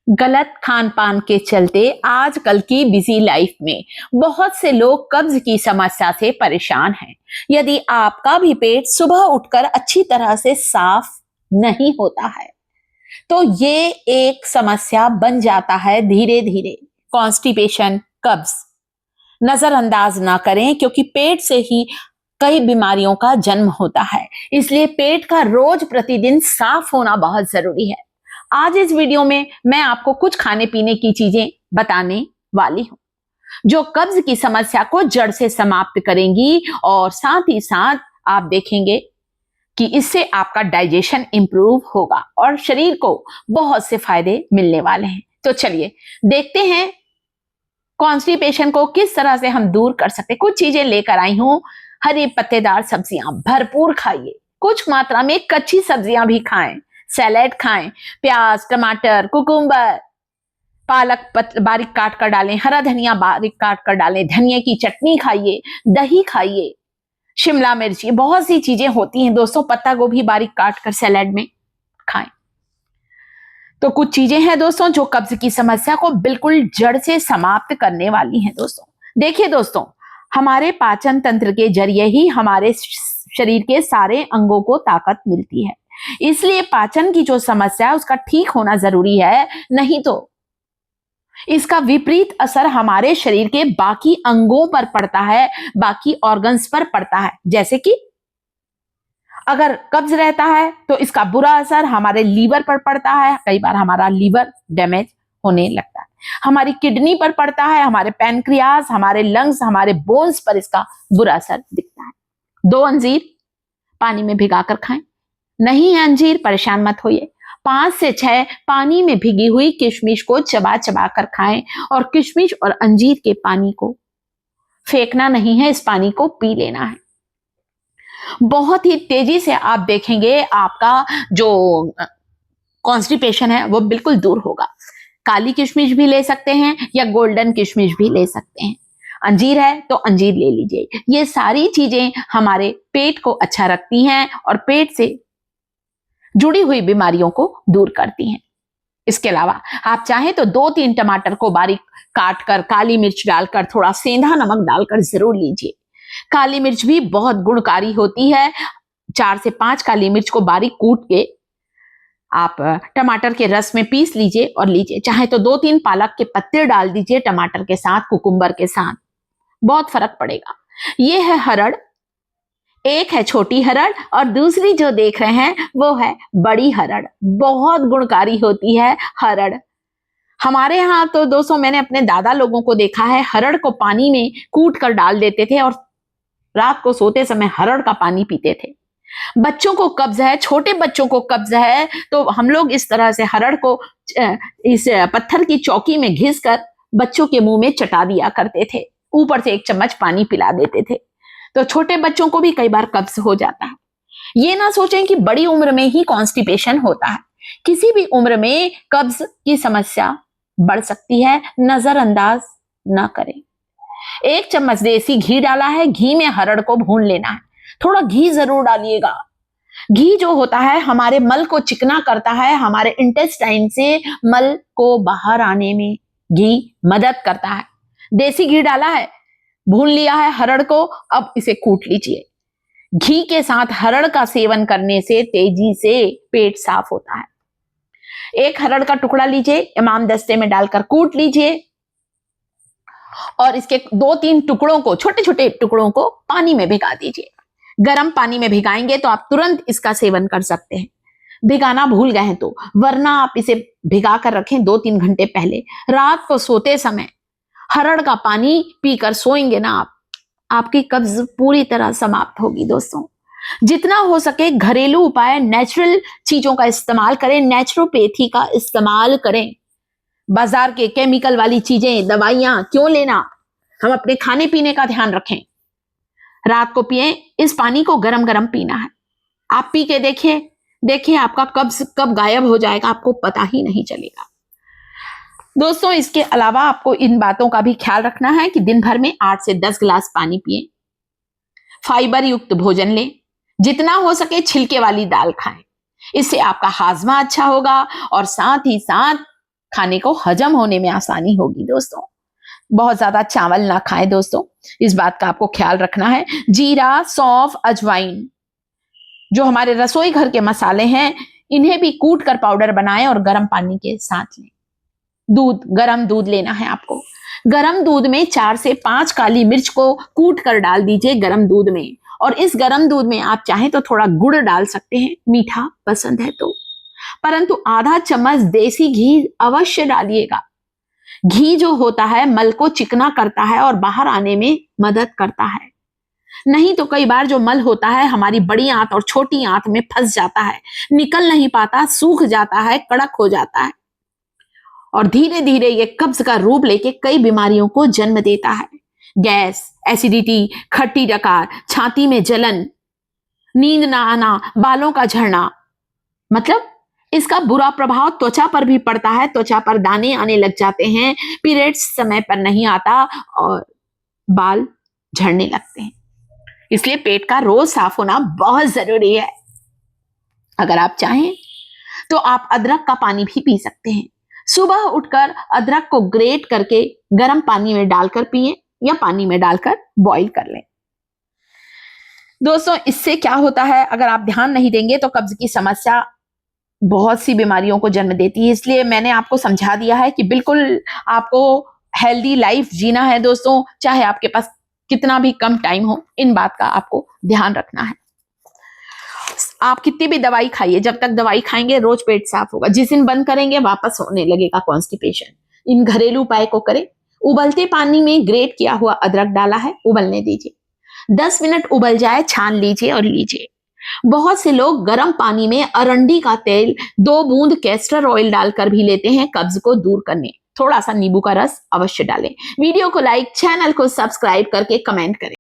गलत खान पान के चलते आजकल की बिजी लाइफ में बहुत से लोग कब्ज की समस्या से परेशान हैं। यदि आपका भी पेट सुबह उठकर अच्छी तरह से साफ नहीं होता है तो ये एक समस्या बन जाता है धीरे धीरे। कॉन्स्टिपेशन, कब्ज नजरअंदाज ना करें क्योंकि पेट से ही कई बीमारियों का जन्म होता है। इसलिए पेट का रोज प्रतिदिन साफ होना बहुत जरूरी है। आज इस वीडियो में मैं आपको कुछ खाने पीने की चीजें बताने वाली हूं जो कब्ज की समस्या को जड़ से समाप्त करेंगी और साथ ही साथ आप देखेंगे कि इससे आपका डाइजेशन इंप्रूव होगा और शरीर को बहुत से फायदे मिलने वाले हैं। तो चलिए देखते हैं कॉन्स्टिपेशन को किस तरह से हम दूर कर सकते हैं। कुछ चीजें लेकर आई हूं। हरी पत्तेदार सब्जियां भरपूर खाइए, कुछ मात्रा में कच्ची सब्जियां भी खाएं, सैलेड खाएं, प्याज, टमाटर, कुकुम्बर, पालक बारीक काट कर डालें, हरा धनिया बारीक काट कर डालें, धनिया की चटनी खाइए, दही खाइए, शिमला मिर्च, ये बहुत सी चीजें होती हैं दोस्तों। पत्ता गोभी बारीक काट कर सैलेड में खाएं। तो कुछ चीजें हैं दोस्तों जो कब्ज की समस्या को बिल्कुल जड़ से समाप्त करने वाली हैं दोस्तों। देखिए दोस्तों, हमारे पाचन तंत्र के जरिए ही हमारे शरीर के सारे अंगों को ताकत मिलती है। इसलिए पाचन की जो समस्या है उसका ठीक होना जरूरी है, नहीं तो इसका विपरीत असर हमारे शरीर के बाकी अंगों पर पड़ता है, बाकी ऑर्गन्स पर पड़ता है। जैसे कि अगर कब्ज रहता है तो इसका बुरा असर हमारे लीवर पर पड़ता है, कई बार हमारा लीवर डैमेज होने लगता है, हमारी किडनी पर पड़ता है, हमारे पैनक्रियाज, हमारे लंग्स, हमारे बोन्स पर इसका बुरा असर दिखता है। 2 अंजीर पानी में भिगाकर खाएं। नहीं है अंजीर, परेशान मत होइए। 5 से 6 पानी में भिगी हुई किशमिश को चबा चबा कर खाएं और किशमिश और अंजीर के पानी को फेंकना नहीं है, इस पानी को पी लेना है। बहुत ही तेजी से आप देखेंगे आपका जो कॉन्स्टिपेशन है वो बिल्कुल दूर होगा। काली किशमिश भी ले सकते हैं या गोल्डन किशमिश भी ले सकते हैं। अंजीर है तो अंजीर ले लीजिए। ये सारी चीजें हमारे पेट को अच्छा रखती हैं और पेट से जुड़ी हुई बीमारियों को दूर करती हैं। इसके अलावा आप चाहें तो 2-3 टमाटर को बारीक काट कर, काली मिर्च डालकर, थोड़ा सेंधा नमक डालकर जरूर लीजिए। काली मिर्च भी बहुत गुणकारी होती है। 4 से 5 काली मिर्च को बारीक कूट के आप टमाटर के रस में पीस लीजिए और लीजिए। चाहे तो 2-3 पालक के पत्ते डाल दीजिए टमाटर के साथ, कुकुम्बर के साथ, बहुत फर्क पड़ेगा। ये है हरड़, एक है छोटी हरड़ और दूसरी जो देख रहे हैं वो है बड़ी हरड़। बहुत गुणकारी होती है हरड़। हमारे यहाँ तो दोस्तों मैंने अपने दादा लोगों को देखा है, हरड़ को पानी में कूट कर डाल देते थे और रात को सोते समय हरड़ का पानी पीते थे। बच्चों को कब्ज है, छोटे बच्चों को कब्ज है तो हम लोग इस तरह से हरड़ को इस पत्थर की चौकी में घिस कर बच्चों के मुंह में चटा दिया करते थे, ऊपर से 1 चम्मच पानी पिला देते थे। तो छोटे बच्चों को भी कई बार कब्ज हो जाता है। ये ना सोचें कि बड़ी उम्र में ही कॉन्स्टिपेशन होता है। किसी भी उम्र में कब्ज की समस्या बढ़ सकती है, नजरअंदाज ना करें। 1 चम्मच देसी घी डाला है, घी में हरड़ को भून लेना है। थोड़ा घी जरूर डालिएगा। घी जो होता है हमारे मल को चिकना करता है, हमारे इंटेस्टाइन से मल को बाहर आने में घी मदद करता है। देसी घी डाला है, भून लिया है हरड़ को, अब इसे कूट लीजिए। घी के साथ हरड़ का सेवन करने से तेजी से पेट साफ होता है। 1 हरड़ का टुकड़ा लीजिए, इमाम दस्ते में डालकर कूट लीजिए और इसके 2-3 टुकड़ों को, छोटे छोटे टुकड़ों को पानी में भिगा दीजिए। गर्म पानी में भिगाएंगे तो आप तुरंत इसका सेवन कर सकते हैं। भिगाना भूल गए हैं तो, वरना आप इसे भिगा कर रखें 2-3 घंटे पहले। रात को सोते समय हरड़ का पानी पीकर सोएंगे ना आप, आपकी कब्ज पूरी तरह समाप्त होगी दोस्तों। जितना हो सके घरेलू उपाय, नेचुरल चीजों का इस्तेमाल करें, नेचुरोपैथी का इस्तेमाल करें। बाजार के केमिकल वाली चीजें, दवाइयां क्यों लेना, हम अपने खाने पीने का ध्यान रखें। रात को पिए, इस पानी को गरम गरम पीना है। आप पी के देखिए आपका कब्ज कब गायब हो जाएगा, आपको पता ही नहीं चलेगा। दोस्तों इसके अलावा आपको इन बातों का भी ख्याल रखना है कि दिन भर में 8 से 10 गिलास पानी पिए, फाइबर युक्त भोजन लें, जितना हो सके छिलके वाली दाल खाएं। इससे आपका हाजमा अच्छा होगा और साथ ही साथ खाने को हजम होने में आसानी होगी दोस्तों। बहुत ज्यादा चावल ना खाएं दोस्तों, इस बात का आपको ख्याल रखना है। जीरा, सौंफ, अजवाइन जो हमारे रसोई घर के मसाले हैं, इन्हें भी कूट कर पाउडर बनाएं और गर्म पानी के साथ लें। दूध, गर्म दूध लेना है आपको। गर्म दूध में 4 से 5 काली मिर्च को कूट कर डाल दीजिए गर्म दूध में, और इस गर्म दूध में आप चाहें तो थोड़ा गुड़ डाल सकते हैं, मीठा पसंद है तो। परंतु आधा चम्मच देसी घी अवश्य डालिएगा। घी जो होता है मल को चिकना करता है और बाहर आने में मदद करता है। नहीं तो कई बार जो मल होता है हमारी बड़ी आंत और छोटी आंत में फंस जाता है, निकल नहीं पाता, सूख जाता है, कड़क हो जाता है, और धीरे धीरे ये कब्ज का रूप लेके कई बीमारियों को जन्म देता है। गैस, एसिडिटी, खट्टी डकार, छाती में जलन, नींद ना आना, बालों का झड़ना, मतलब इसका बुरा प्रभाव त्वचा पर भी पड़ता है। त्वचा पर दाने आने लग जाते हैं, पीरियड्स समय पर नहीं आता और बाल झड़ने लगते हैं। इसलिए पेट का रोज साफ होना बहुत जरूरी है। अगर आप चाहें तो आप अदरक का पानी भी पी सकते हैं। सुबह उठकर अदरक को ग्रेट करके गर्म पानी में डालकर पिएं या पानी में डालकर बॉईल कर लें। दोस्तों, इससे क्या होता है, अगर आप ध्यान नहीं देंगे तो कब्ज की समस्या बहुत सी बीमारियों को जन्म देती है। इसलिए मैंने आपको समझा दिया है कि बिल्कुल आपको हेल्दी लाइफ जीना है दोस्तों, चाहे आपके पास कितना भी कम टाइम हो। इन बात का आपको ध्यान रखना है। आप कितनी भी दवाई खाइए, जब तक दवाई खाएंगे रोज पेट साफ होगा। जिस दिन बंद करेंगे वापस होने लगेगा कॉन्स्टिपेशन। इन घरेलू उपाय को करें। उबलते पानी में ग्रेट किया हुआ अदरक डाला है, उबलने दीजिए। 10 मिनट उबल जाए, छान लीजिए और लीजिए। बहुत से लोग गर्म पानी में अरंडी का तेल, 2 बूंद कैस्टर ऑयल डालकर भी लेते हैं कब्ज को दूर करने। थोड़ा सा नींबू का रस अवश्य डालें। वीडियो को लाइक, चैनल को सब्सक्राइब करके कमेंट करें।